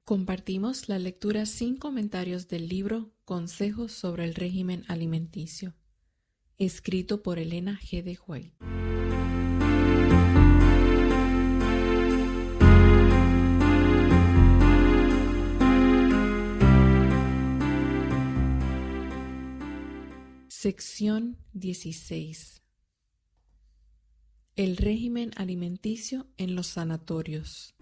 Compartimos la lectura sin comentarios del libro Consejos sobre el régimen alimenticio, escrito por Elena G. de White. Sección 16. El régimen alimenticio en los sanatorios.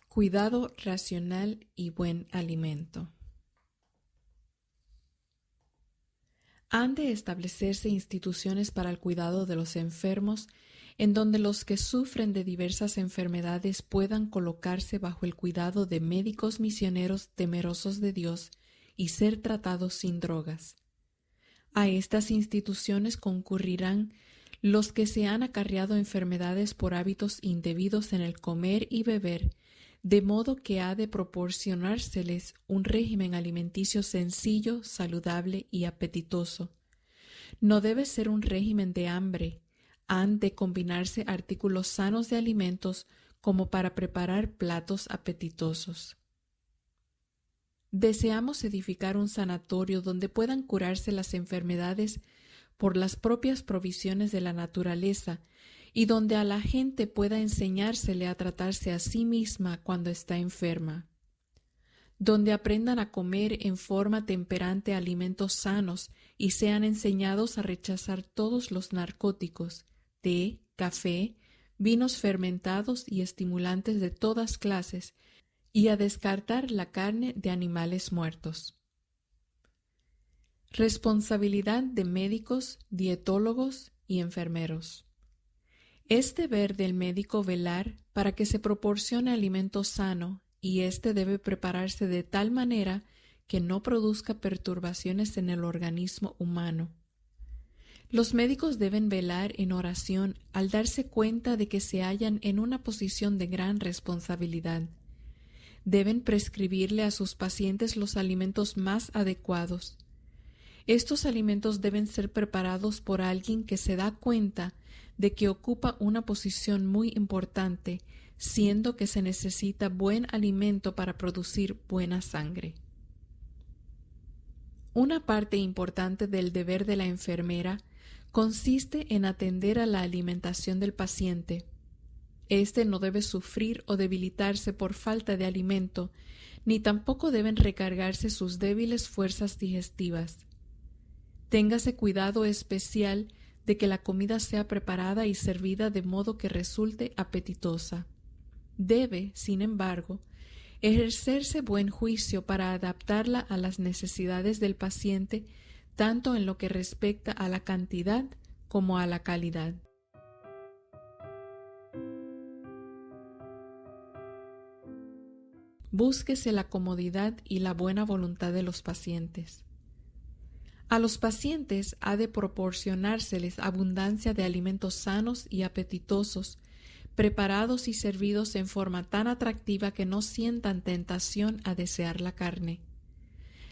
Cuidado racional y buen alimento. Han de establecerse instituciones para el cuidado de los enfermos, en donde los que sufren de diversas enfermedades puedan colocarse bajo el cuidado de médicos misioneros temerosos de Dios y ser tratados sin drogas. A estas instituciones concurrirán los que se han acarreado enfermedades por hábitos indebidos en el comer y beber, de modo que ha de proporcionárseles un régimen alimenticio sencillo, saludable y apetitoso. No debe ser un régimen de hambre. Han de combinarse artículos sanos de alimentos como para preparar platos apetitosos. Deseamos edificar un sanatorio donde puedan curarse las enfermedades por las propias provisiones de la naturaleza y donde a la gente pueda enseñársele a tratarse a sí misma cuando está enferma, donde aprendan a comer en forma temperante alimentos sanos y sean enseñados a rechazar todos los narcóticos, té, café, vinos fermentados y estimulantes de todas clases, y a descartar la carne de animales muertos. Responsabilidad de médicos, dietólogos y enfermeros. Es deber del médico velar para que se proporcione alimento sano, y éste debe prepararse de tal manera que no produzca perturbaciones en el organismo humano. Los médicos deben velar en oración al darse cuenta de que se hallan en una posición de gran responsabilidad. Deben prescribirle a sus pacientes los alimentos más adecuados. Estos alimentos deben ser preparados por alguien que se da cuenta de que ocupa una posición muy importante, siendo que se necesita buen alimento para producir buena sangre. Una parte importante del deber de la enfermera consiste en atender a la alimentación del paciente. Este no debe sufrir o debilitarse por falta de alimento, ni tampoco deben recargarse sus débiles fuerzas digestivas. Téngase cuidado especial de que la comida sea preparada y servida de modo que resulte apetitosa. Debe, sin embargo, ejercerse buen juicio para adaptarla a las necesidades del paciente, tanto en lo que respecta a la cantidad como a la calidad. Búsquese la comodidad y la buena voluntad de los pacientes. A los pacientes ha de proporcionárseles abundancia de alimentos sanos y apetitosos, preparados y servidos en forma tan atractiva que no sientan tentación a desear la carne.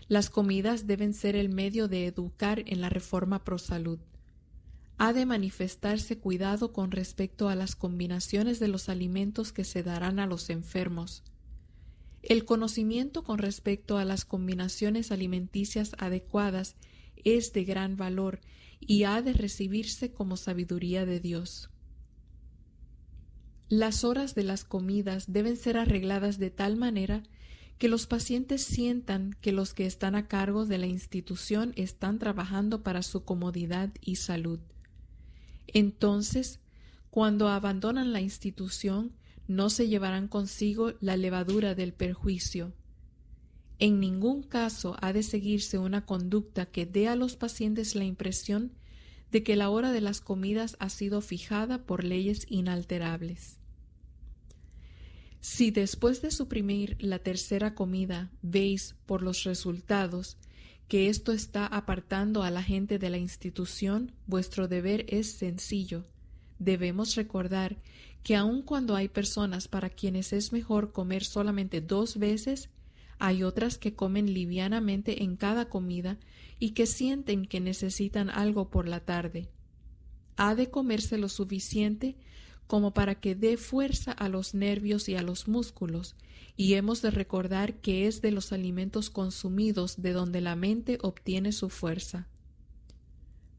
Las comidas deben ser el medio de educar en la reforma pro salud. Ha de manifestarse cuidado con respecto a las combinaciones de los alimentos que se darán a los enfermos. El conocimiento con respecto a las combinaciones alimenticias adecuadas es de gran valor y ha de recibirse como sabiduría de Dios. Las horas de las comidas deben ser arregladas de tal manera que los pacientes sientan que los que están a cargo de la institución están trabajando para su comodidad y salud. Entonces, cuando abandonan la institución, no se llevarán consigo la levadura del perjuicio. En ningún caso ha de seguirse una conducta que dé a los pacientes la impresión de que la hora de las comidas ha sido fijada por leyes inalterables. Si después de suprimir la tercera comida veis por los resultados que esto está apartando a la gente de la institución, vuestro deber es sencillo. Debemos recordar que aun cuando hay personas para quienes es mejor comer solamente 2 veces, Hay otras que comen livianamente en cada comida y que sienten que necesitan algo por la tarde. Ha de comerse lo suficiente como para que dé fuerza a los nervios y a los músculos, y hemos de recordar que es de los alimentos consumidos de donde la mente obtiene su fuerza.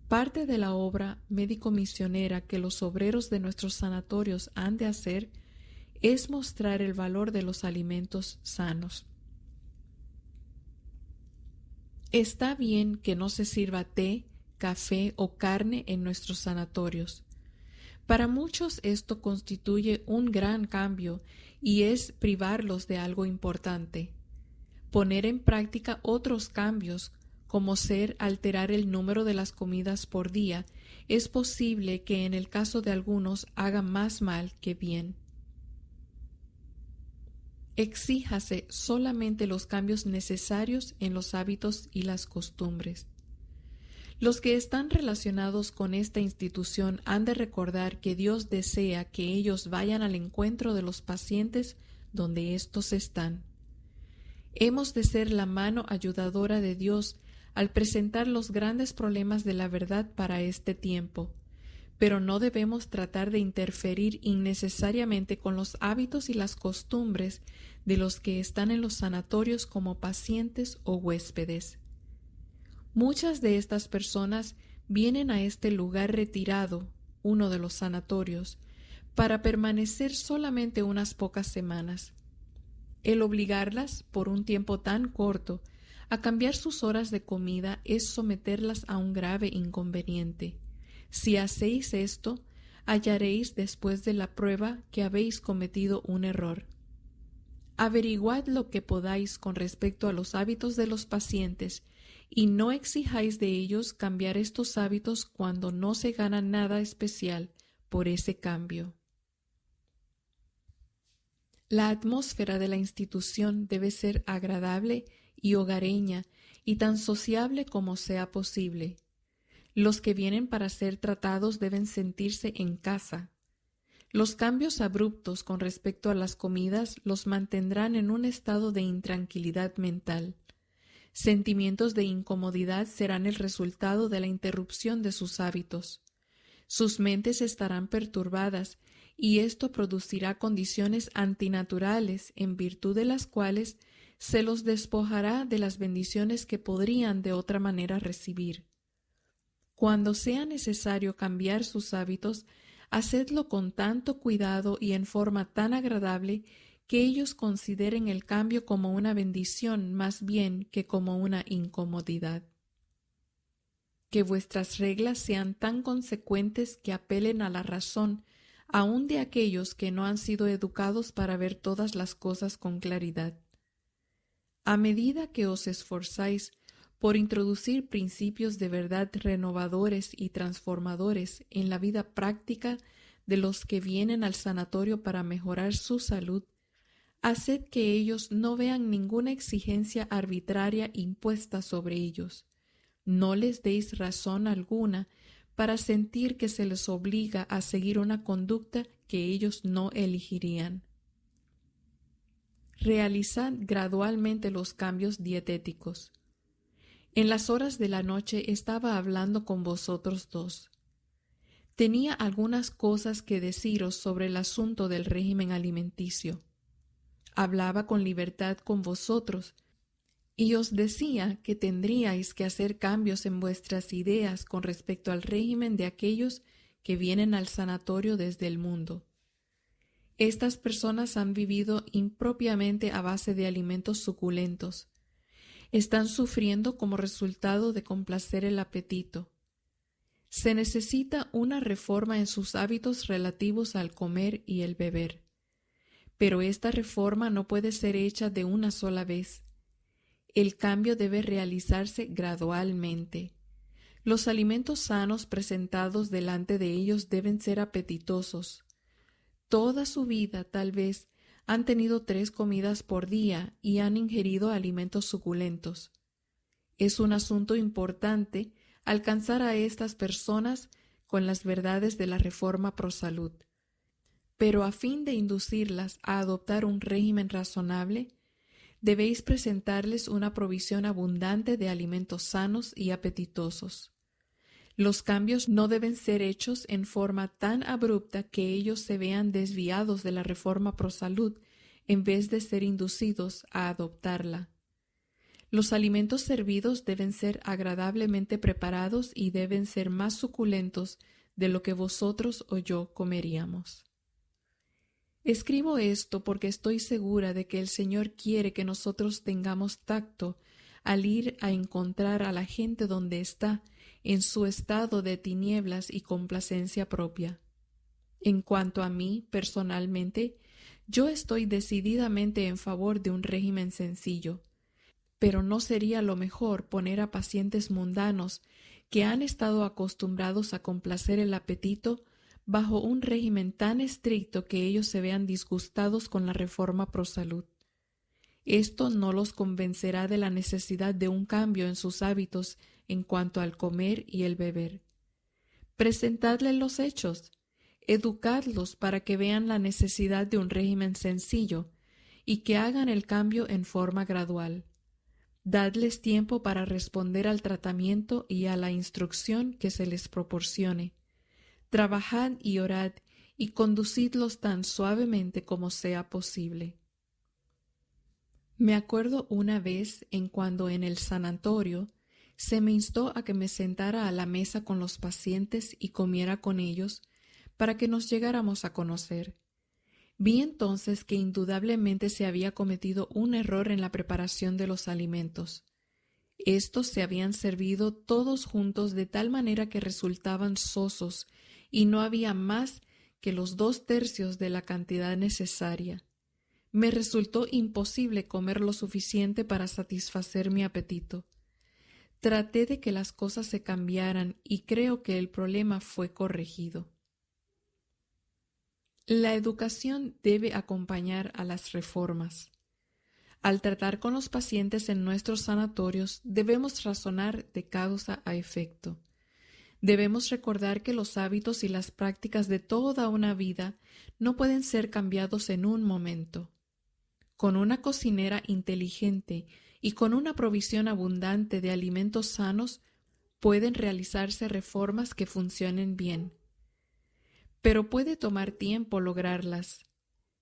Parte de la obra médico-misionera que los obreros de nuestros sanatorios han de hacer es mostrar el valor de los alimentos sanos. Está bien que no se sirva té, café o carne en nuestros sanatorios. Para muchos esto constituye un gran cambio y es privarlos de algo importante. Poner en práctica otros cambios, como ser alterar el número de las comidas por día, es posible que en el caso de algunos haga más mal que bien. Exíjase solamente los cambios necesarios en los hábitos y las costumbres. Los que están relacionados con esta institución han de recordar que Dios desea que ellos vayan al encuentro de los pacientes donde éstos están. Hemos de ser la mano ayudadora de Dios al presentar los grandes problemas de la verdad para este tiempo, pero no debemos tratar de interferir innecesariamente con los hábitos y las costumbres de los que están en los sanatorios como pacientes o huéspedes. Muchas de estas personas vienen a este lugar retirado, uno de los sanatorios, para permanecer solamente unas pocas semanas. El obligarlas, por un tiempo tan corto, a cambiar sus horas de comida es someterlas a un grave inconveniente. Si hacéis esto, hallaréis después de la prueba que habéis cometido un error. Averiguad lo que podáis con respecto a los hábitos de los pacientes y no exijáis de ellos cambiar estos hábitos cuando no se gana nada especial por ese cambio. La atmósfera de la institución debe ser agradable y hogareña y tan sociable como sea posible. Los que vienen para ser tratados deben sentirse en casa. Los cambios abruptos con respecto a las comidas los mantendrán en un estado de intranquilidad mental. Sentimientos de incomodidad serán el resultado de la interrupción de sus hábitos. Sus mentes estarán perturbadas y esto producirá condiciones antinaturales en virtud de las cuales se los despojará de las bendiciones que podrían de otra manera recibir. Cuando sea necesario cambiar sus hábitos, hacedlo con tanto cuidado y en forma tan agradable que ellos consideren el cambio como una bendición más bien que como una incomodidad. Que vuestras reglas sean tan consecuentes que apelen a la razón, aun de aquellos que no han sido educados para ver todas las cosas con claridad. A medida que os esforzáis por introducir principios de verdad renovadores y transformadores en la vida práctica de los que vienen al sanatorio para mejorar su salud, haced que ellos no vean ninguna exigencia arbitraria impuesta sobre ellos. No les deis razón alguna para sentir que se les obliga a seguir una conducta que ellos no elegirían. Realizad gradualmente los cambios dietéticos. En las horas de la noche estaba hablando con vosotros dos. Tenía algunas cosas que deciros sobre el asunto del régimen alimenticio. Hablaba con libertad con vosotros y os decía que tendríais que hacer cambios en vuestras ideas con respecto al régimen de aquellos que vienen al sanatorio desde el mundo. Estas personas han vivido impropiamente a base de alimentos suculentos. Están sufriendo como resultado de complacer el apetito. Se necesita una reforma en sus hábitos relativos al comer y el beber. Pero esta reforma no puede ser hecha de una sola vez. El cambio debe realizarse gradualmente. Los alimentos sanos presentados delante de ellos deben ser apetitosos. Toda su vida, tal vez, han tenido 3 comidas por día y han ingerido alimentos suculentos. Es un asunto importante alcanzar a estas personas con las verdades de la reforma pro salud. Pero a fin de inducirlas a adoptar un régimen razonable, debéis presentarles una provisión abundante de alimentos sanos y apetitosos. Los cambios no deben ser hechos en forma tan abrupta que ellos se vean desviados de la reforma pro salud en vez de ser inducidos a adoptarla. Los alimentos servidos deben ser agradablemente preparados y deben ser más suculentos de lo que vosotros o yo comeríamos. Escribo esto porque estoy segura de que el Señor quiere que nosotros tengamos tacto al ir a encontrar a la gente donde está, en su estado de tinieblas y complacencia propia. En cuanto a mí, personalmente, yo estoy decididamente en favor de un régimen sencillo, pero no sería lo mejor poner a pacientes mundanos que han estado acostumbrados a complacer el apetito bajo un régimen tan estricto que ellos se vean disgustados con la reforma pro salud. Esto no los convencerá de la necesidad de un cambio en sus hábitos en cuanto al comer y el beber. Presentadles los hechos, educadlos para que vean la necesidad de un régimen sencillo y que hagan el cambio en forma gradual. Dadles tiempo para responder al tratamiento y a la instrucción que se les proporcione. Trabajad y orad y conducidlos tan suavemente como sea posible. Me acuerdo una vez en cuando en el sanatorio se me instó a que me sentara a la mesa con los pacientes y comiera con ellos para que nos llegáramos a conocer. Vi entonces que indudablemente se había cometido un error en la preparación de los alimentos. Estos se habían servido todos juntos de tal manera que resultaban sosos y no había más que los 2/3 de la cantidad necesaria. Me resultó imposible comer lo suficiente para satisfacer mi apetito. Traté de que las cosas se cambiaran y creo que el problema fue corregido. La educación debe acompañar a las reformas. Al tratar con los pacientes en nuestros sanatorios, debemos razonar de causa a efecto. Debemos recordar que los hábitos y las prácticas de toda una vida no pueden ser cambiados en un momento. Con una cocinera inteligente y con una provisión abundante de alimentos sanos, pueden realizarse reformas que funcionen bien. Pero puede tomar tiempo lograrlas.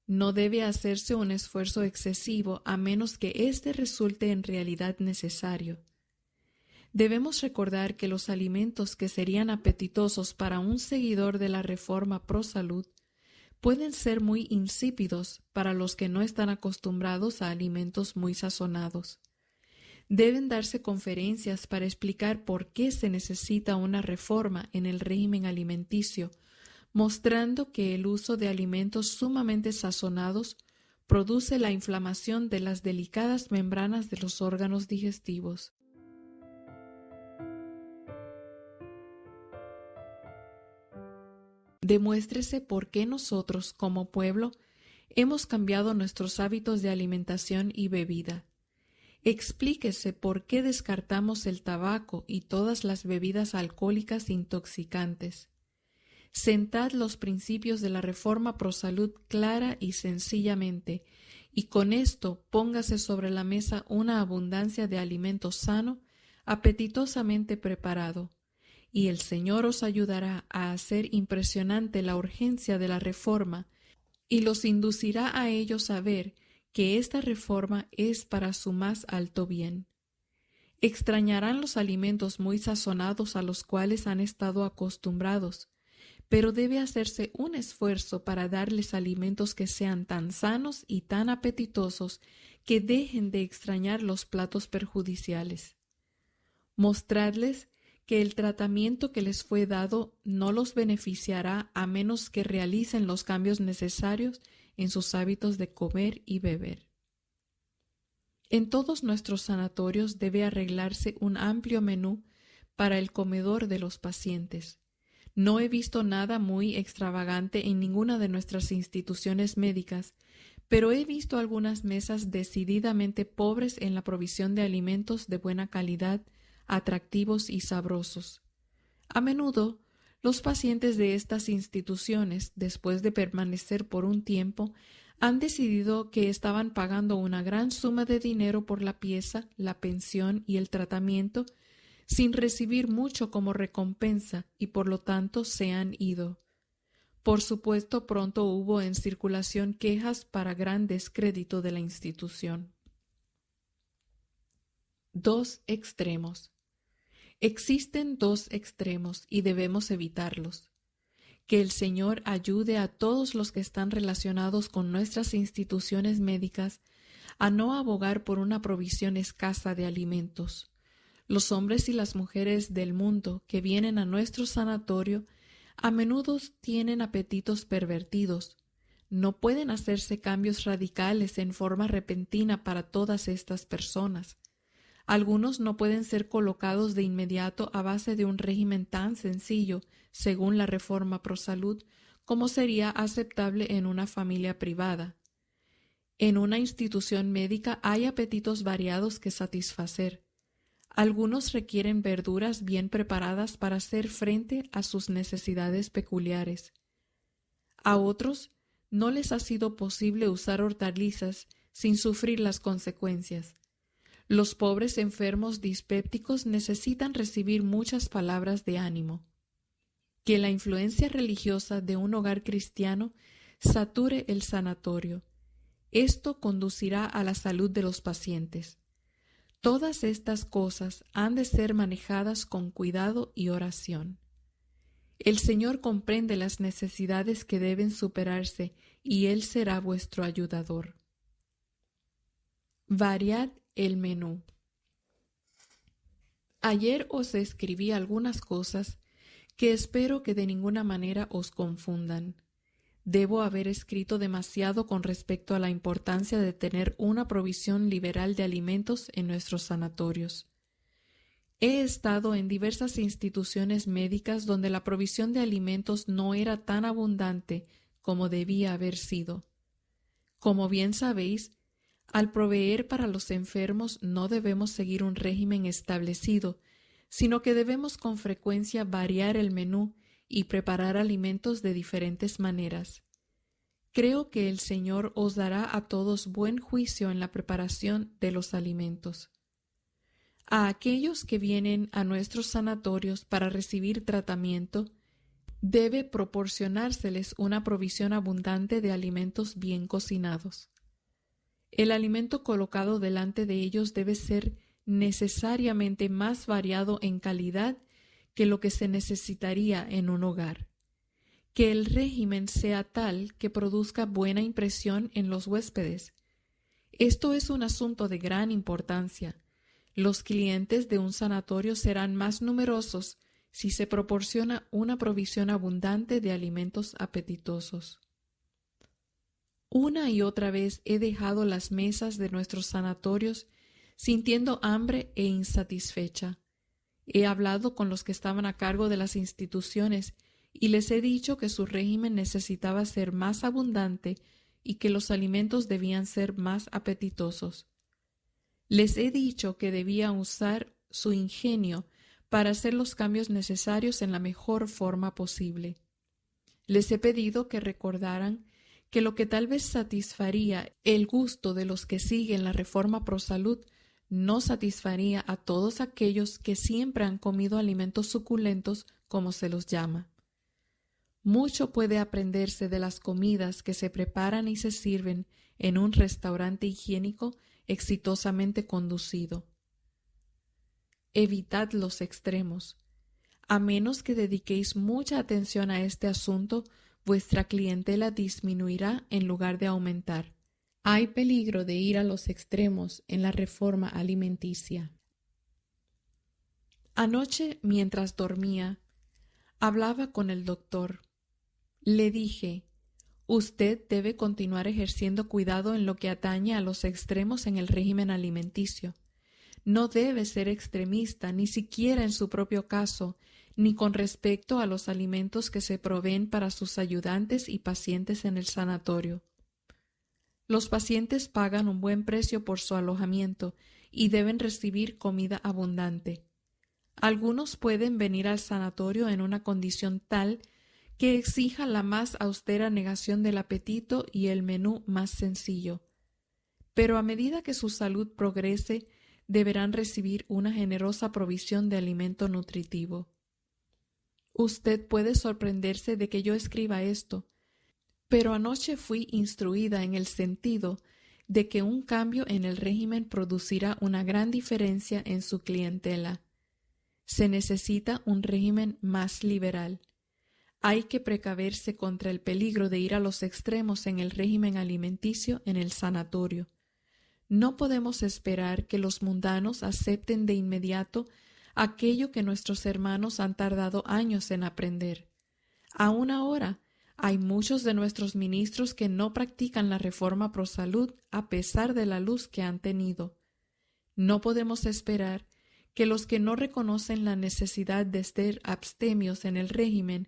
No debe hacerse un esfuerzo excesivo a menos que éste resulte en realidad necesario. Debemos recordar que los alimentos que serían apetitosos para un seguidor de la reforma pro salud pueden ser muy insípidos para los que no están acostumbrados a alimentos muy sazonados. Deben darse conferencias para explicar por qué se necesita una reforma en el régimen alimenticio, mostrando que el uso de alimentos sumamente sazonados produce la inflamación de las delicadas membranas de los órganos digestivos. Demuéstrese por qué nosotros, como pueblo, hemos cambiado nuestros hábitos de alimentación y bebida. Explíquese por qué descartamos el tabaco y todas las bebidas alcohólicas intoxicantes. Sentad los principios de la reforma pro salud clara y sencillamente, y con esto póngase sobre la mesa una abundancia de alimento sano, apetitosamente preparado, y el Señor os ayudará a hacer impresionante la urgencia de la reforma y los inducirá a ellos a ver que esta reforma es para su más alto bien. Extrañarán los alimentos muy sazonados a los cuales han estado acostumbrados, pero debe hacerse un esfuerzo para darles alimentos que sean tan sanos y tan apetitosos que dejen de extrañar los platos perjudiciales. Mostradles que el tratamiento que les fue dado no los beneficiará a menos que realicen los cambios necesarios en sus hábitos de comer y beber. En todos nuestros sanatorios debe arreglarse un amplio menú para el comedor de los pacientes. No he visto nada muy extravagante en ninguna de nuestras instituciones médicas, pero he visto algunas mesas decididamente pobres en la provisión de alimentos de buena calidad, atractivos y sabrosos. A menudo, los pacientes de estas instituciones, después de permanecer por un tiempo, Han decidido que estaban pagando una gran suma de dinero por la pieza, la pensión y el tratamiento, sin recibir mucho como recompensa, y por lo tanto se han ido. Por supuesto, pronto hubo en circulación quejas para gran descrédito de la institución. 2 extremos. Existen 2 extremos y debemos evitarlos. Que el Señor ayude a todos los que están relacionados con nuestras instituciones médicas a no abogar por una provisión escasa de alimentos. Los hombres y las mujeres del mundo que vienen a nuestro sanatorio a menudo tienen apetitos pervertidos. No pueden hacerse cambios radicales en forma repentina para todas estas personas. Algunos no pueden ser colocados de inmediato a base de un régimen tan sencillo, según la Reforma Pro Salud, como sería aceptable en una familia privada. En una institución médica hay apetitos variados que satisfacer. Algunos requieren verduras bien preparadas para hacer frente a sus necesidades peculiares. A otros no les ha sido posible usar hortalizas sin sufrir las consecuencias. Los pobres enfermos dispépticos necesitan recibir muchas palabras de ánimo. Que la influencia religiosa de un hogar cristiano sature el sanatorio. Esto conducirá a la salud de los pacientes. Todas estas cosas han de ser manejadas con cuidado y oración. El Señor comprende las necesidades que deben superarse y Él será vuestro ayudador. Variad el menú. Ayer os escribí algunas cosas que espero que de ninguna manera os confundan. Debo haber escrito demasiado con respecto a la importancia de tener una provisión liberal de alimentos en nuestros sanatorios. He estado en diversas instituciones médicas donde la provisión de alimentos no era tan abundante como debía haber sido. Como bien sabéis, al proveer para los enfermos no debemos seguir un régimen establecido, sino que debemos con frecuencia variar el menú y preparar alimentos de diferentes maneras. Creo que el Señor os dará a todos buen juicio en la preparación de los alimentos. A aquellos que vienen a nuestros sanatorios para recibir tratamiento, debe proporcionárseles una provisión abundante de alimentos bien cocinados. El alimento colocado delante de ellos debe ser necesariamente más variado en calidad que lo que se necesitaría en un hogar. Que el régimen sea tal que produzca buena impresión en los huéspedes. Esto es un asunto de gran importancia. Los clientes de un sanatorio serán más numerosos si se proporciona una provisión abundante de alimentos apetitosos. Una y otra vez he dejado las mesas de nuestros sanatorios sintiendo hambre e insatisfecha. He hablado con los que estaban a cargo de las instituciones y les he dicho que su régimen necesitaba ser más abundante y que los alimentos debían ser más apetitosos. Les he dicho que debían usar su ingenio para hacer los cambios necesarios en la mejor forma posible. Les he pedido que recordaran que lo que tal vez satisfaría el gusto de los que siguen la Reforma Pro Salud no satisfaría a todos aquellos que siempre han comido alimentos suculentos, como se los llama. Mucho puede aprenderse de las comidas que se preparan y se sirven en un restaurante higiénico exitosamente conducido. Evitad los extremos. A menos que dediquéis mucha atención a este asunto, vuestra clientela disminuirá en lugar de aumentar. Hay peligro de ir a los extremos en la reforma alimenticia. Anoche, mientras dormía, hablaba con el doctor. Le dije, usted debe continuar ejerciendo cuidado en lo que atañe a los extremos en el régimen alimenticio. No debe ser extremista, ni siquiera en su propio caso, ni con respecto a los alimentos que se proveen para sus ayudantes y pacientes en el sanatorio. Los pacientes pagan un buen precio por su alojamiento y deben recibir comida abundante. Algunos pueden venir al sanatorio en una condición tal que exija la más austera negación del apetito y el menú más sencillo. Pero a medida que su salud progrese, deberán recibir una generosa provisión de alimento nutritivo. Usted puede sorprenderse de que yo escriba esto, pero anoche fui instruida en el sentido de que un cambio en el régimen producirá una gran diferencia en su clientela. Se necesita un régimen más liberal. Hay que precaverse contra el peligro de ir a los extremos en el régimen alimenticio en el sanatorio. No podemos esperar que los mundanos acepten de inmediato aquello que nuestros hermanos han tardado años en aprender. Aún ahora, hay muchos de nuestros ministros que no practican la reforma pro salud a pesar de la luz que han tenido. No podemos esperar que los que no reconocen la necesidad de ser abstemios en el régimen,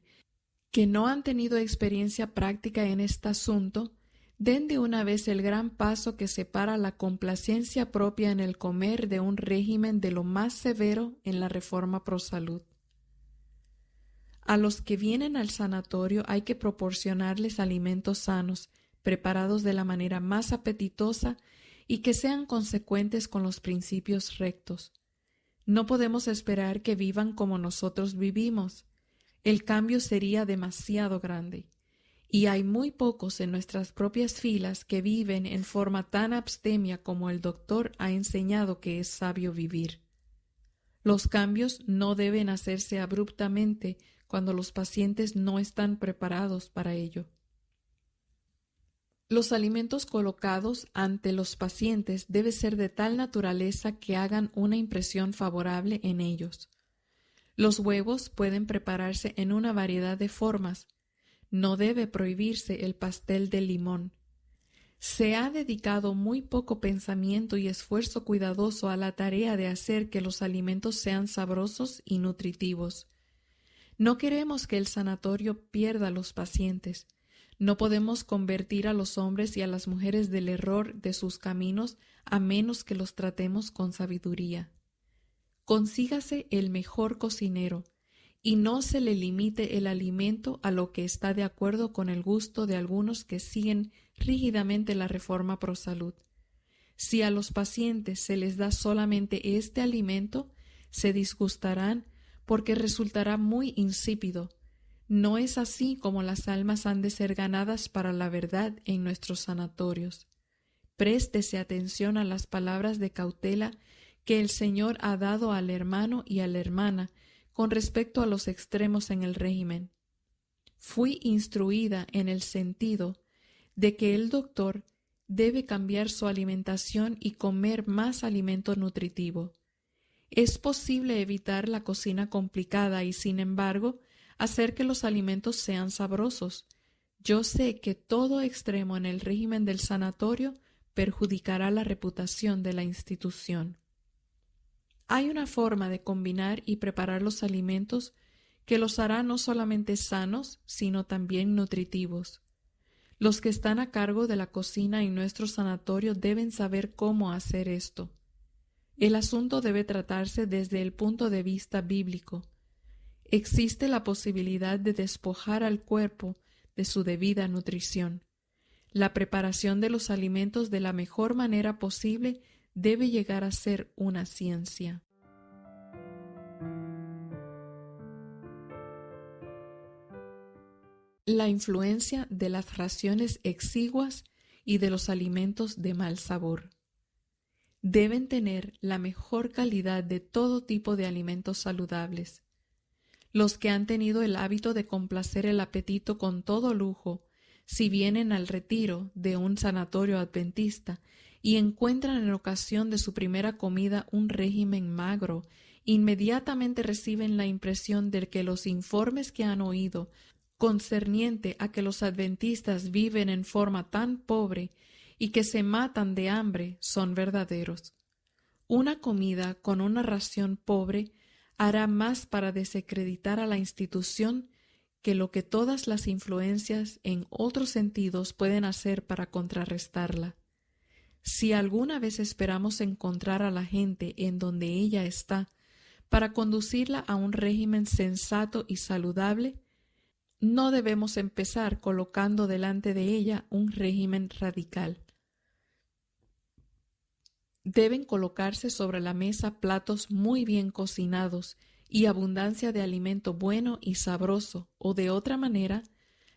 que no han tenido experiencia práctica en este asunto, den de una vez el gran paso que separa la complacencia propia en el comer de un régimen de lo más severo en la reforma pro salud. A los que vienen al sanatorio hay que proporcionarles alimentos sanos, preparados de la manera más apetitosa y que sean consecuentes con los principios rectos. No podemos esperar que vivan como nosotros vivimos. El cambio sería demasiado grande. Y hay muy pocos en nuestras propias filas que viven en forma tan abstemia como el doctor ha enseñado que es sabio vivir. Los cambios no deben hacerse abruptamente cuando los pacientes no están preparados para ello. Los alimentos colocados ante los pacientes deben ser de tal naturaleza que hagan una impresión favorable en ellos. Los huevos pueden prepararse en una variedad de formas. No debe prohibirse el pastel de limón. Se ha dedicado muy poco pensamiento y esfuerzo cuidadoso a la tarea de hacer que los alimentos sean sabrosos y nutritivos. No queremos que el sanatorio pierda a los pacientes. No podemos convertir a los hombres y a las mujeres del error de sus caminos a menos que los tratemos con sabiduría. Consígase el mejor cocinero y no se le limite el alimento a lo que está de acuerdo con el gusto de algunos que siguen rígidamente la reforma pro salud. Si a los pacientes se les da solamente este alimento, se disgustarán porque resultará muy insípido. No es así como las almas han de ser ganadas para la verdad en nuestros sanatorios. Préstese atención a las palabras de cautela que el Señor ha dado al hermano y a la hermana con respecto a los extremos en el régimen. Fui instruida en el sentido de que el doctor debe cambiar su alimentación y comer más alimento nutritivo. Es posible evitar la cocina complicada y, sin embargo, hacer que los alimentos sean sabrosos. Yo sé que todo extremo en el régimen del sanatorio perjudicará la reputación de la institución. Hay una forma de combinar y preparar los alimentos que los hará no solamente sanos, sino también nutritivos. Los que están a cargo de la cocina en nuestro sanatorio deben saber cómo hacer esto. El asunto debe tratarse desde el punto de vista bíblico. Existe la posibilidad de despojar al cuerpo de su debida nutrición. La preparación de los alimentos de la mejor manera posible debe llegar a ser una ciencia. La influencia de las raciones exiguas y de los alimentos de mal sabor. Deben tener la mejor calidad de todo tipo de alimentos saludables. Los que han tenido el hábito de complacer el apetito con todo lujo, si vienen al retiro de un sanatorio adventista y encuentran en ocasión de su primera comida un régimen magro, inmediatamente reciben la impresión de que los informes que han oído concerniente a que los adventistas viven en forma tan pobre y que se matan de hambre son verdaderos. Una comida con una ración pobre hará más para desacreditar a la institución que lo que todas las influencias en otros sentidos pueden hacer para contrarrestarla. Si alguna vez esperamos encontrar a la gente en donde ella está para conducirla a un régimen sensato y saludable, no debemos empezar colocando delante de ella un régimen radical. Deben colocarse sobre la mesa platos muy bien cocinados y abundancia de alimento bueno y sabroso, o de otra manera,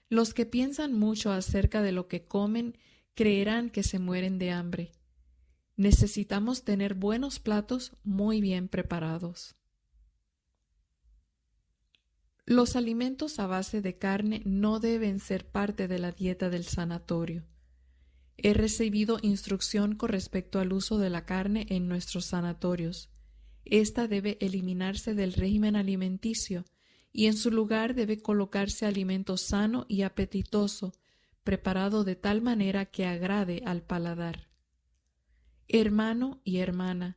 los que piensan mucho acerca de lo que comen creerán que se mueren de hambre. Necesitamos tener buenos platos muy bien preparados. Los alimentos a base de carne no deben ser parte de la dieta del sanatorio. He recibido instrucción con respecto al uso de la carne en nuestros sanatorios. Esta debe eliminarse del régimen alimenticio y en su lugar debe colocarse alimento sano y apetitoso, preparado de tal manera que agrade al paladar. Hermano y hermana,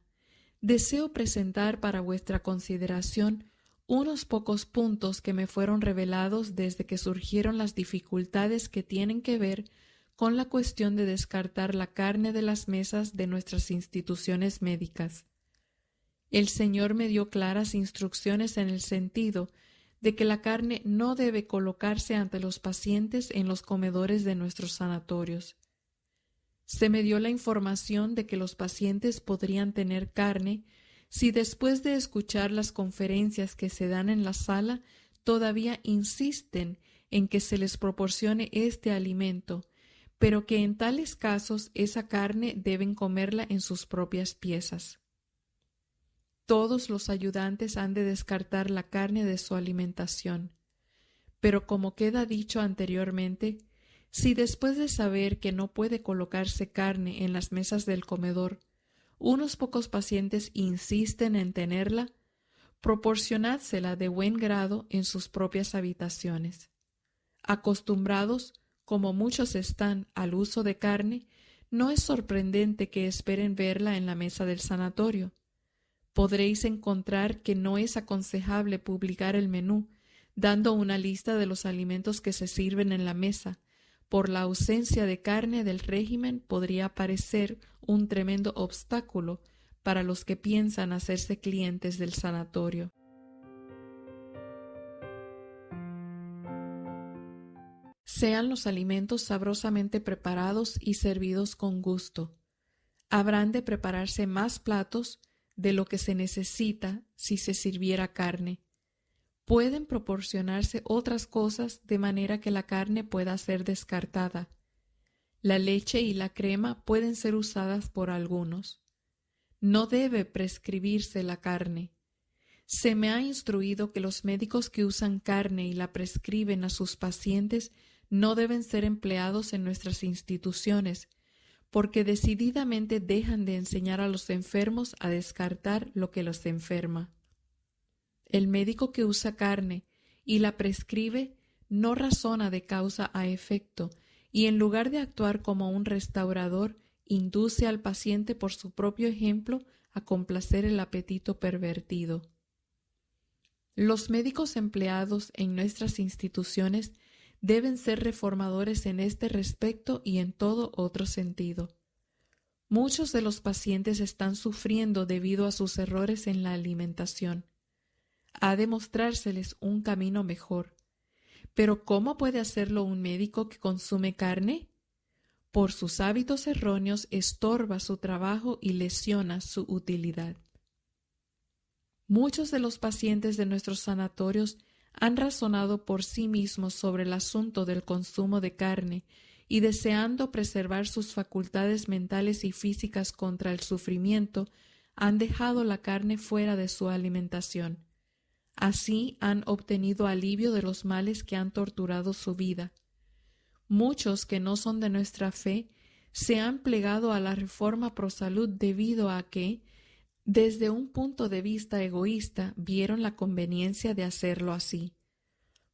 deseo presentar para vuestra consideración unos pocos puntos que me fueron revelados desde que surgieron las dificultades que tienen que ver con la cuestión de descartar la carne de las mesas de nuestras instituciones médicas. El Señor me dio claras instrucciones en el sentido de que la carne no debe colocarse ante los pacientes en los comedores de nuestros sanatorios. Se me dio la información de que los pacientes podrían tener carne si después de escuchar las conferencias que se dan en la sala todavía insisten en que se les proporcione este alimento, pero que en tales casos esa carne deben comerla en sus propias piezas. Todos los ayudantes han de descartar la carne de su alimentación, pero como queda dicho anteriormente, si después de saber que no puede colocarse carne en las mesas del comedor, unos pocos pacientes insisten en tenerla, proporcionádsela de buen grado en sus propias habitaciones. Acostumbrados, como muchos están, al uso de carne, no es sorprendente que esperen verla en la mesa del sanatorio. Podréis encontrar que no es aconsejable publicar el menú, dando una lista de los alimentos que se sirven en la mesa. Por la ausencia de carne del régimen podría parecer un tremendo obstáculo para los que piensan hacerse clientes del sanatorio. Sean los alimentos sabrosamente preparados y servidos con gusto. Habrán de prepararse más platos de lo que se necesita si se sirviera carne. Pueden proporcionarse otras cosas de manera que la carne pueda ser descartada. La leche y la crema pueden ser usadas por algunos. No debe prescribirse la carne. Se me ha instruido que los médicos que usan carne y la prescriben a sus pacientes no deben ser empleados en nuestras instituciones, porque decididamente dejan de enseñar a los enfermos a descartar lo que los enferma. El médico que usa carne y la prescribe no razona de causa a efecto y en lugar de actuar como un restaurador, induce al paciente por su propio ejemplo a complacer el apetito pervertido. Los médicos empleados en nuestras instituciones deben ser reformadores en este respecto y en todo otro sentido. Muchos de los pacientes están sufriendo debido a sus errores en la alimentación. Ha de mostrárseles un camino mejor. Pero ¿cómo puede hacerlo un médico que consume carne? Por sus hábitos erróneos estorba su trabajo y lesiona su utilidad. Muchos de los pacientes de nuestros sanatorios han razonado por sí mismos sobre el asunto del consumo de carne y deseando preservar sus facultades mentales y físicas contra el sufrimiento, han dejado la carne fuera de su alimentación. Así han obtenido alivio de los males que han torturado su vida. Muchos que no son de nuestra fe se han plegado a la reforma pro salud debido a que, desde un punto de vista egoísta, vieron la conveniencia de hacerlo así.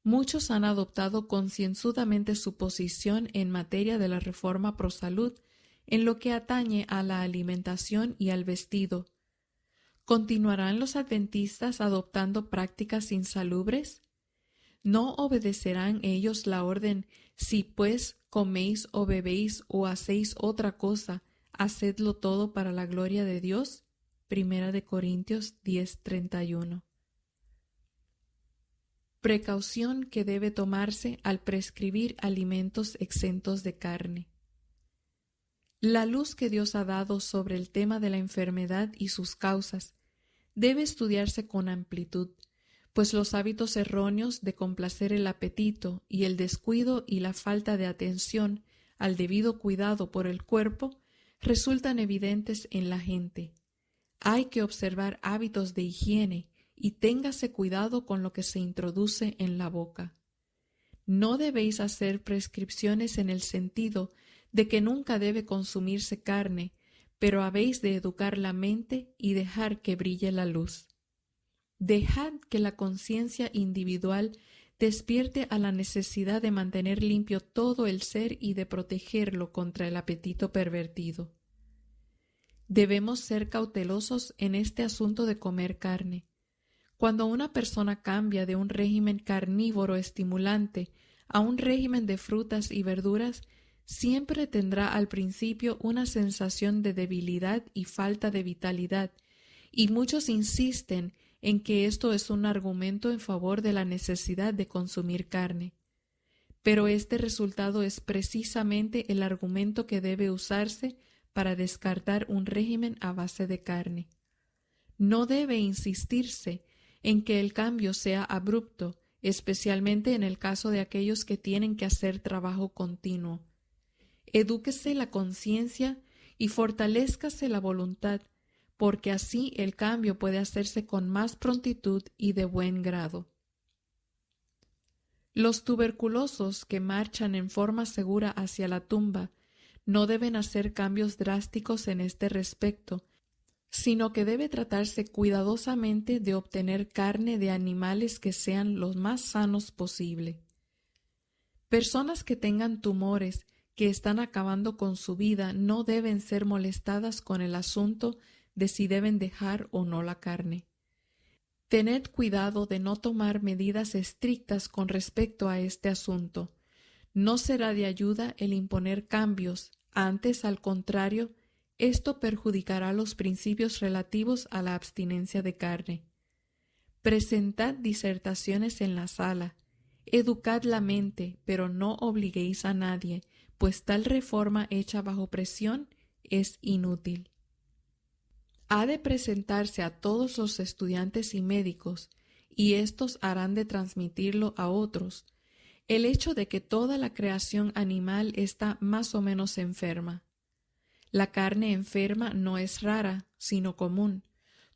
Muchos han adoptado concienzudamente su posición en materia de la reforma pro salud en lo que atañe a la alimentación y al vestido. ¿Continuarán los adventistas adoptando prácticas insalubres? ¿No obedecerán ellos la orden, si pues coméis o bebéis o hacéis otra cosa, hacedlo todo para la gloria de Dios? Primera de Corintios 10:31. Precaución que debe tomarse al prescribir alimentos exentos de carne. La luz que Dios ha dado sobre el tema de la enfermedad y sus causas debe estudiarse con amplitud, pues los hábitos erróneos de complacer el apetito y el descuido y la falta de atención al debido cuidado por el cuerpo resultan evidentes en la gente. Hay que observar hábitos de higiene y téngase cuidado con lo que se introduce en la boca. No debéis hacer prescripciones en el sentido de que nunca debe consumirse carne, pero habéis de educar la mente y dejar que brille la luz. Dejad que la conciencia individual despierte a la necesidad de mantener limpio todo el ser y de protegerlo contra el apetito pervertido. Debemos ser cautelosos en este asunto de comer carne. Cuando una persona cambia de un régimen carnívoro estimulante a un régimen de frutas y verduras, siempre tendrá al principio una sensación de debilidad y falta de vitalidad, y muchos insisten en que esto es un argumento en favor de la necesidad de consumir carne. Pero este resultado es precisamente el argumento que debe usarse para descartar un régimen a base de carne. No debe insistirse en que el cambio sea abrupto, especialmente en el caso de aquellos que tienen que hacer trabajo continuo. Edúquese la conciencia y fortalézcase la voluntad, porque así el cambio puede hacerse con más prontitud y de buen grado. Los tuberculosos que marchan en forma segura hacia la tumba no deben hacer cambios drásticos en este respecto, sino que debe tratarse cuidadosamente de obtener carne de animales que sean los más sanos posible. Personas que tengan tumores que están acabando con su vida no deben ser molestadas con el asunto de si deben dejar o no la carne. Tened cuidado de no tomar medidas estrictas con respecto a este asunto. No será de ayuda el imponer cambios, antes, al contrario, esto perjudicará los principios relativos a la abstinencia de carne. Presentad disertaciones en la sala, educad la mente, pero no obliguéis a nadie, pues tal reforma hecha bajo presión es inútil. Ha de presentarse a todos los estudiantes y médicos, y éstos harán de transmitirlo a otros, el hecho de que toda la creación animal está más o menos enferma. La carne enferma no es rara, sino común.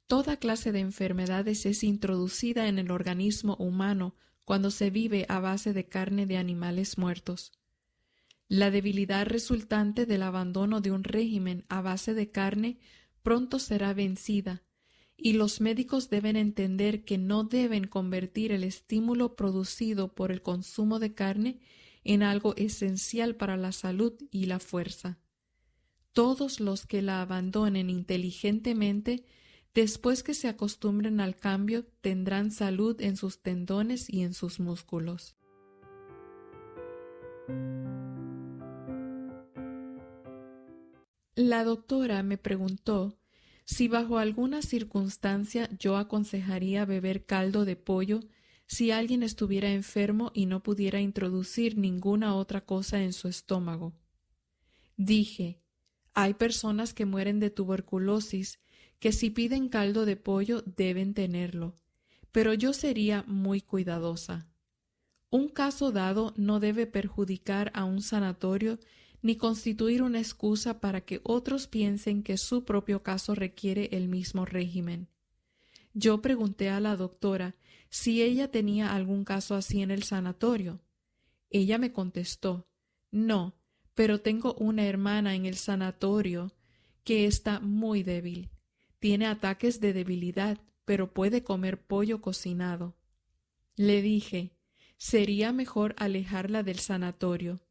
Toda clase de enfermedades es introducida en el organismo humano cuando se vive a base de carne de animales muertos. La debilidad resultante del abandono de un régimen a base de carne pronto será vencida, y los médicos deben entender que no deben convertir el estímulo producido por el consumo de carne en algo esencial para la salud y la fuerza. Todos los que la abandonen inteligentemente, después que se acostumbren al cambio, tendrán salud en sus tendones y en sus músculos. La doctora me preguntó si bajo alguna circunstancia yo aconsejaría beber caldo de pollo si alguien estuviera enfermo y no pudiera introducir ninguna otra cosa en su estómago. Dije: hay personas que mueren de tuberculosis que si piden caldo de pollo deben tenerlo, pero yo sería muy cuidadosa. Un caso dado no debe perjudicar a un sanatorio ni constituir una excusa para que otros piensen que su propio caso requiere el mismo régimen. Yo pregunté a la doctora si ella tenía algún caso así en el sanatorio. Ella me contestó: no, pero tengo una hermana en el sanatorio que está muy débil. Tiene ataques de debilidad, pero puede comer pollo cocinado. Le dije: sería mejor alejarla del sanatorio.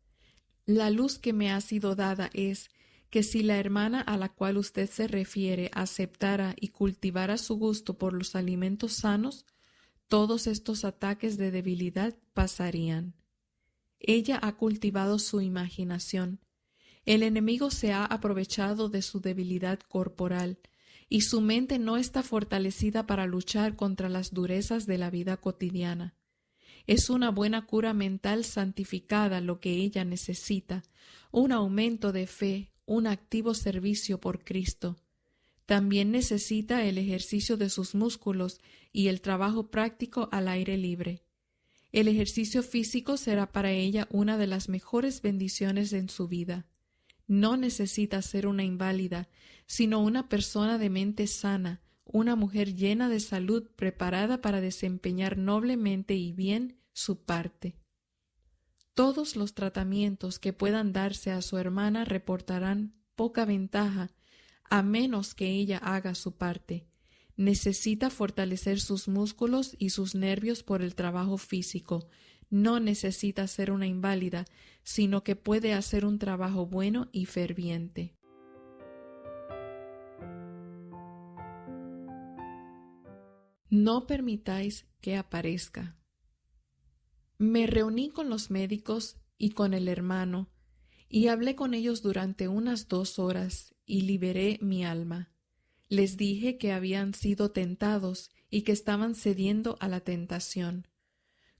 La luz que me ha sido dada es que si la hermana a la cual usted se refiere aceptara y cultivara su gusto por los alimentos sanos, todos estos ataques de debilidad pasarían. Ella ha cultivado su imaginación. El enemigo se ha aprovechado de su debilidad corporal, y su mente no está fortalecida para luchar contra las durezas de la vida cotidiana. Es una buena cura mental santificada lo que ella necesita, un aumento de fe, un activo servicio por Cristo. También necesita el ejercicio de sus músculos y el trabajo práctico al aire libre. El ejercicio físico será para ella una de las mejores bendiciones en su vida. No necesita ser una inválida, sino una persona de mente sana, una mujer llena de salud preparada para desempeñar noblemente y bien su parte. Todos los tratamientos que puedan darse a su hermana reportarán poca ventaja, a menos que ella haga su parte. Necesita fortalecer sus músculos y sus nervios por el trabajo físico. No necesita ser una inválida, sino que puede hacer un trabajo bueno y ferviente. No permitáis que aparezca. Me reuní con los médicos y con el hermano, y hablé con ellos durante unas 2 horas, y liberé mi alma. Les dije que habían sido tentados y que estaban cediendo a la tentación.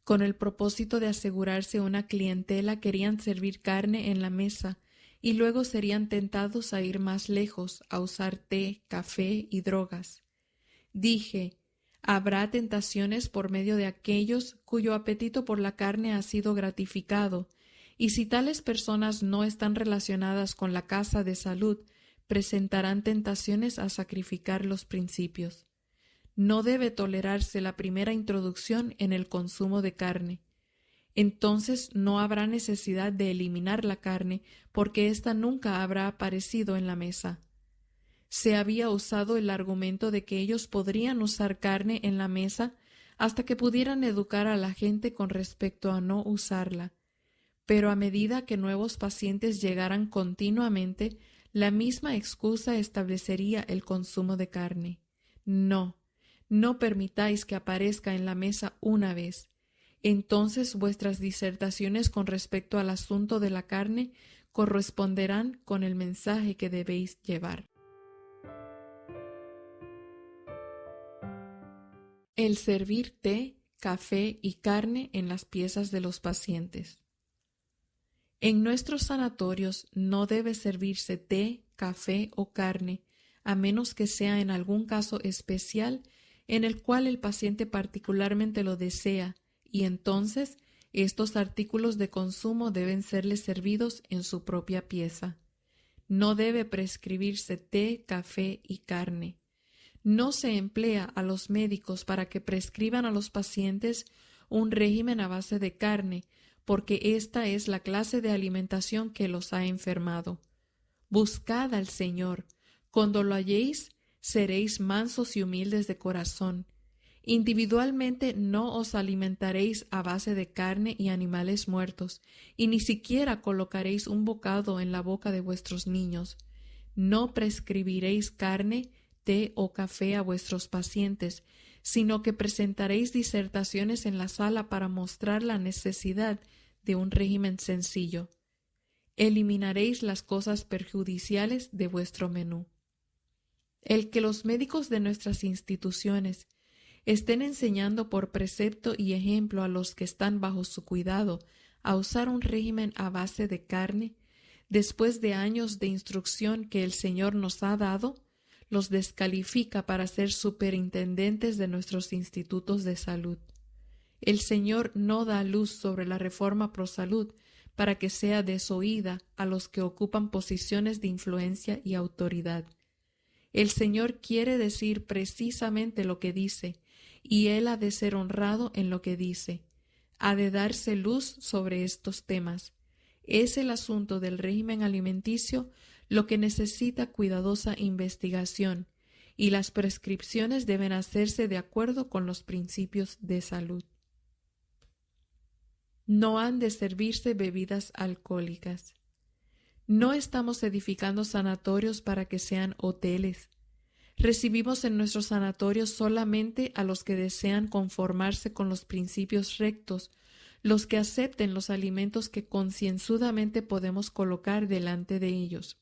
Con el propósito de asegurarse una clientela, querían servir carne en la mesa y luego serían tentados a ir más lejos, a usar té, café y drogas. Dije, habrá tentaciones por medio de aquellos cuyo apetito por la carne ha sido gratificado, y si tales personas no están relacionadas con la casa de salud, presentarán tentaciones a sacrificar los principios. No debe tolerarse la primera introducción en el consumo de carne. Entonces no habrá necesidad de eliminar la carne, porque ésta nunca habrá aparecido en la mesa. Se había usado el argumento de que ellos podrían usar carne en la mesa hasta que pudieran educar a la gente con respecto a no usarla. Pero a medida que nuevos pacientes llegaran continuamente, la misma excusa establecería el consumo de carne. No permitáis que aparezca en la mesa una vez. Entonces vuestras disertaciones con respecto al asunto de la carne corresponderán con el mensaje que debéis llevar. El servir té, café y carne en las piezas de los pacientes. En nuestros sanatorios no debe servirse té, café o carne, a menos que sea en algún caso especial en el cual el paciente particularmente lo desea, y entonces estos artículos de consumo deben serle servidos en su propia pieza. No debe prescribirse té, café y carne. No se emplea a los médicos para que prescriban a los pacientes un régimen a base de carne, porque esta es la clase de alimentación que los ha enfermado. Buscad al Señor. Cuando lo halléis, seréis mansos y humildes de corazón. Individualmente no os alimentaréis a base de carne y animales muertos, y ni siquiera colocaréis un bocado en la boca de vuestros niños. No prescribiréis carne, té o café a vuestros pacientes, sino que presentaréis disertaciones en la sala para mostrar la necesidad de un régimen sencillo. Eliminaréis las cosas perjudiciales de vuestro menú. El que los médicos de nuestras instituciones estén enseñando por precepto y ejemplo a los que están bajo su cuidado a usar un régimen a base de carne, después de años de instrucción que el Señor nos ha dado, los descalifica para ser superintendentes de nuestros institutos de salud. El Señor no da luz sobre la reforma pro salud para que sea desoída a los que ocupan posiciones de influencia y autoridad. El Señor quiere decir precisamente lo que dice, y Él ha de ser honrado en lo que dice. Ha de darse luz sobre estos temas. Es el asunto del régimen alimenticio lo que necesita cuidadosa investigación, y las prescripciones deben hacerse de acuerdo con los principios de salud. No han de servirse bebidas alcohólicas. No estamos edificando sanatorios para que sean hoteles. Recibimos en nuestros sanatorios solamente a los que desean conformarse con los principios rectos, los que acepten los alimentos que concienzudamente podemos colocar delante de ellos.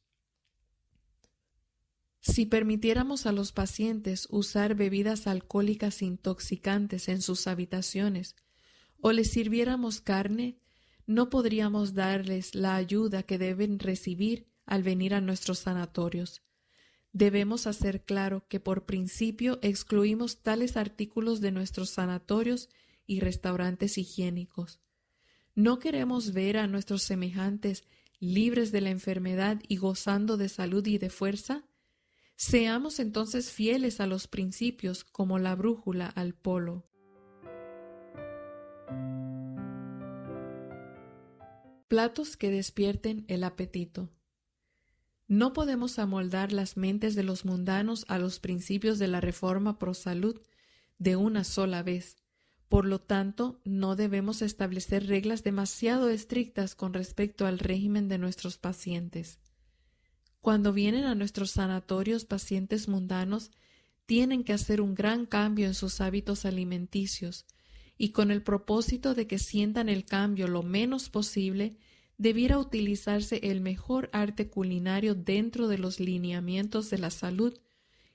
Si permitiéramos a los pacientes usar bebidas alcohólicas intoxicantes en sus habitaciones, o les sirviéramos carne, no podríamos darles la ayuda que deben recibir al venir a nuestros sanatorios. Debemos hacer claro que por principio excluimos tales artículos de nuestros sanatorios y restaurantes higiénicos. ¿No queremos ver a nuestros semejantes libres de la enfermedad y gozando de salud y de fuerza? Seamos entonces fieles a los principios como la brújula al polo. Platos que despierten el apetito. No podemos amoldar las mentes de los mundanos a los principios de la reforma pro salud de una sola vez. Por lo tanto, no debemos establecer reglas demasiado estrictas con respecto al régimen de nuestros pacientes. Cuando vienen a nuestros sanatorios pacientes mundanos, tienen que hacer un gran cambio en sus hábitos alimenticios, y con el propósito de que sientan el cambio lo menos posible, debiera utilizarse el mejor arte culinario dentro de los lineamientos de la salud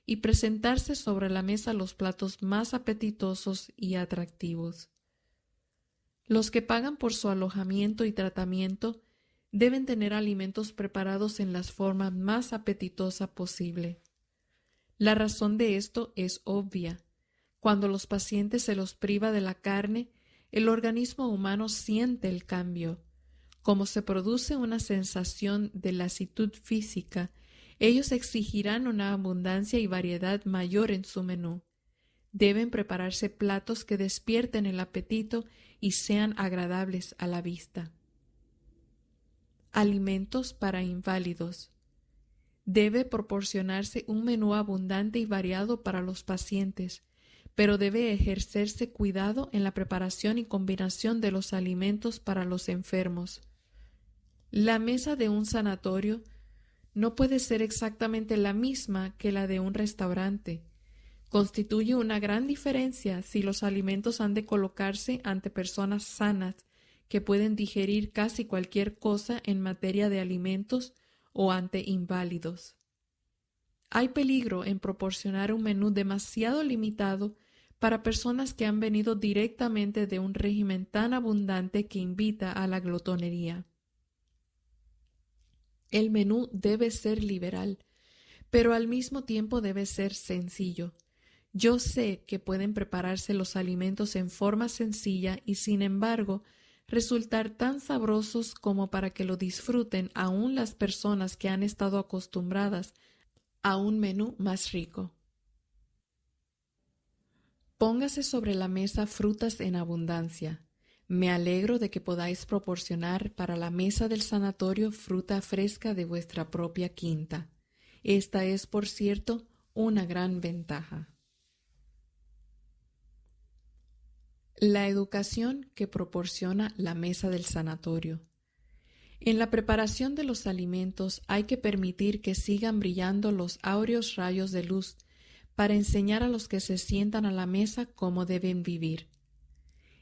y presentarse sobre la mesa los platos más apetitosos y atractivos. Los que pagan por su alojamiento y tratamiento deben tener alimentos preparados en la forma más apetitosa posible. La razón de esto es obvia. Cuando los pacientes se los priva de la carne, el organismo humano siente el cambio. Como se produce una sensación de lasitud física, ellos exigirán una abundancia y variedad mayor en su menú. Deben prepararse platos que despierten el apetito y sean agradables a la vista. Alimentos para inválidos. Debe proporcionarse un menú abundante y variado para los pacientes, pero debe ejercerse cuidado en la preparación y combinación de los alimentos para los enfermos. La mesa de un sanatorio no puede ser exactamente la misma que la de un restaurante. Constituye una gran diferencia si los alimentos han de colocarse ante personas sanas que pueden digerir casi cualquier cosa en materia de alimentos o ante inválidos. Hay peligro en proporcionar un menú demasiado limitado para personas que han venido directamente de un régimen tan abundante que invita a la glotonería. El menú debe ser liberal, pero al mismo tiempo debe ser sencillo. Yo sé que pueden prepararse los alimentos en forma sencilla y, sin embargo, resultar tan sabrosos como para que lo disfruten aún las personas que han estado acostumbradas a un menú más rico. Póngase sobre la mesa frutas en abundancia. Me alegro de que podáis proporcionar para la mesa del sanatorio fruta fresca de vuestra propia quinta. Esta es, por cierto, una gran ventaja. La educación que proporciona la mesa del sanatorio. En la preparación de los alimentos hay que permitir que sigan brillando los áureos rayos de luz para enseñar a los que se sientan a la mesa cómo deben vivir.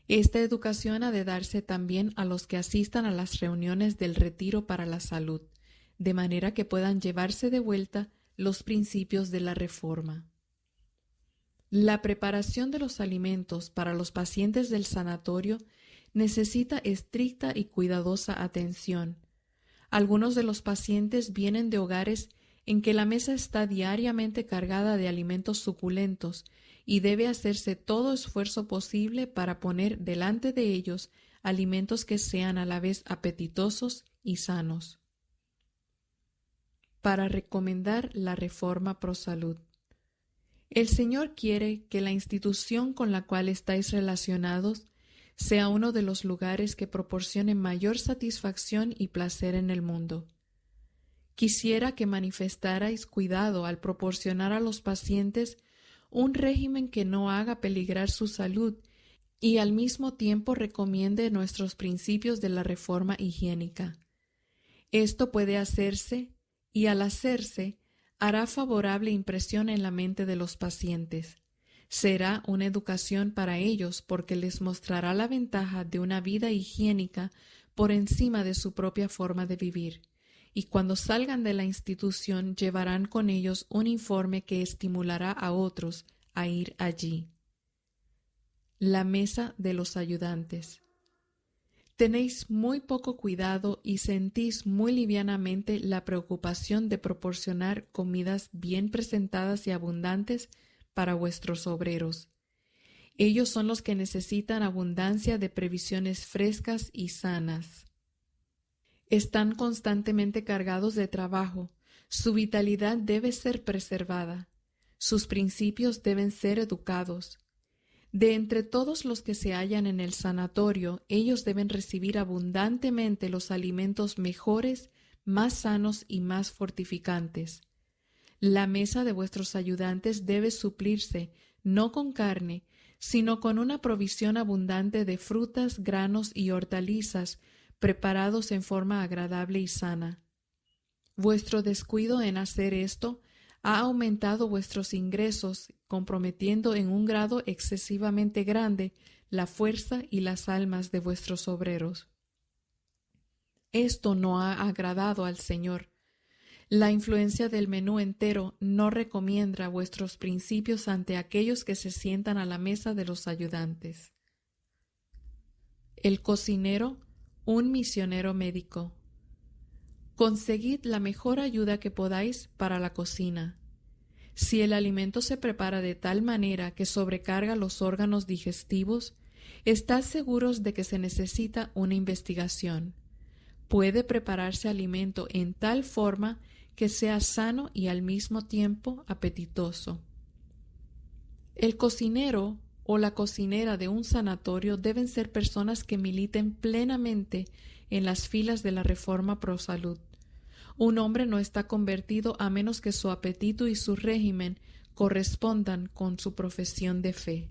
Esta educación ha de darse también a los que asistan a las reuniones del Retiro para la Salud, de manera que puedan llevarse de vuelta los principios de la reforma. La preparación de los alimentos para los pacientes del sanatorio necesita estricta y cuidadosa atención. Algunos de los pacientes vienen de hogares en que la mesa está diariamente cargada de alimentos suculentos y debe hacerse todo esfuerzo posible para poner delante de ellos alimentos que sean a la vez apetitosos y sanos. Para recomendar la reforma pro salud. El Señor quiere que la institución con la cual estáis relacionados sea uno de los lugares que proporcione mayor satisfacción y placer en el mundo. Quisiera que manifestarais cuidado al proporcionar a los pacientes un régimen que no haga peligrar su salud y al mismo tiempo recomiende nuestros principios de la reforma higiénica. Esto puede hacerse y al hacerse hará favorable impresión en la mente de los pacientes. Será una educación para ellos porque les mostrará la ventaja de una vida higiénica por encima de su propia forma de vivir. Y cuando salgan de la institución llevarán con ellos un informe que estimulará a otros a ir allí. La mesa de los ayudantes. Tenéis muy poco cuidado y sentís muy livianamente la preocupación de proporcionar comidas bien presentadas y abundantes para vuestros obreros. Ellos son los que necesitan abundancia de previsiones frescas y sanas. Están constantemente cargados de trabajo. Su vitalidad debe ser preservada. Sus principios deben ser educados. De entre todos los que se hallan en el sanatorio, ellos deben recibir abundantemente los alimentos mejores, más sanos y más fortificantes. La mesa de vuestros ayudantes debe suplirse no con carne, sino con una provisión abundante de frutas, granos y hortalizas preparados en forma agradable y sana. Vuestro descuido en hacer esto ha aumentado vuestros ingresos, comprometiendo en un grado excesivamente grande la fuerza y las almas de vuestros obreros. Esto no ha agradado al Señor. La influencia del menú entero no recomienda vuestros principios ante aquellos que se sientan a la mesa de los ayudantes. El cocinero, un misionero médico. Conseguid la mejor ayuda que podáis para la cocina. Si el alimento se prepara de tal manera que sobrecarga los órganos digestivos, estad seguros de que se necesita una investigación. Puede prepararse alimento en tal forma que sea sano y al mismo tiempo apetitoso. El cocinero o la cocinera de un sanatorio deben ser personas que militen plenamente en las filas de la Reforma Pro Salud. Un hombre no está convertido a menos que su apetito y su régimen correspondan con su profesión de fe.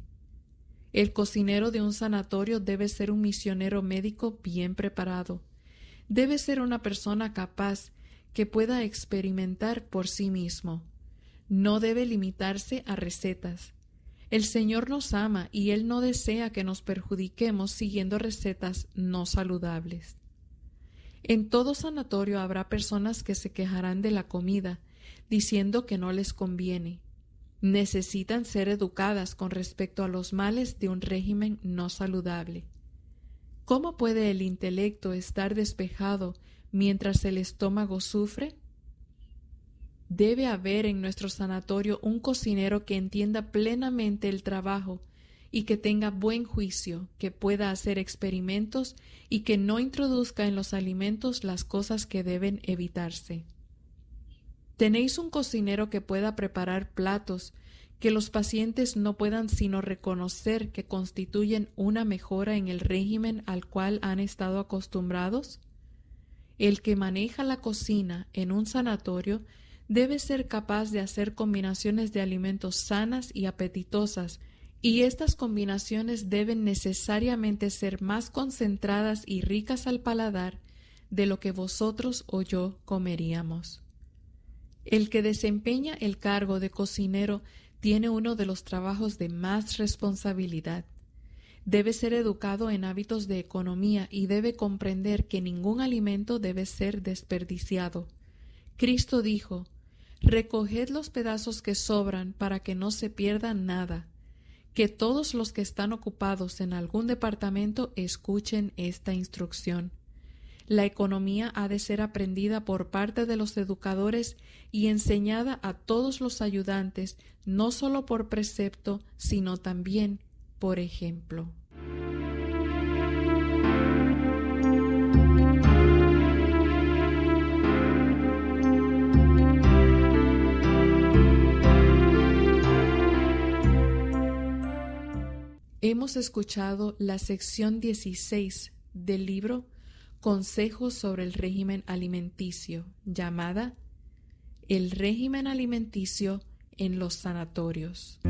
El cocinero de un sanatorio debe ser un misionero médico bien preparado. Debe ser una persona capaz que pueda experimentar por sí mismo. No debe limitarse a recetas. El Señor nos ama y Él no desea que nos perjudiquemos siguiendo recetas no saludables. En todo sanatorio habrá personas que se quejarán de la comida, diciendo que no les conviene. Necesitan ser educadas con respecto a los males de un régimen no saludable. ¿Cómo puede el intelecto estar despejado mientras el estómago sufre? Debe haber en nuestro sanatorio un cocinero que entienda plenamente el trabajo y que tenga buen juicio, que pueda hacer experimentos y que no introduzca en los alimentos las cosas que deben evitarse. Tenéis un cocinero que pueda preparar platos que los pacientes no puedan sino reconocer que constituyen una mejora en el régimen al cual han estado acostumbrados. El que maneja la cocina en un sanatorio debe ser capaz de hacer combinaciones de alimentos sanas y apetitosas, y estas combinaciones deben necesariamente ser más concentradas y ricas al paladar de lo que vosotros o yo comeríamos. El que desempeña el cargo de cocinero tiene uno de los trabajos de más responsabilidad. Debe ser educado en hábitos de economía y debe comprender que ningún alimento debe ser desperdiciado. Cristo dijo: «Recoged los pedazos que sobran para que no se pierda nada». Que todos los que están ocupados en algún departamento escuchen esta instrucción. La economía ha de ser aprendida por parte de los educadores y enseñada a todos los ayudantes, no solo por precepto, sino también por ejemplo. Hemos escuchado la sección 16 del libro Consejos sobre el régimen alimenticio, llamada El régimen alimenticio en los sanatorios.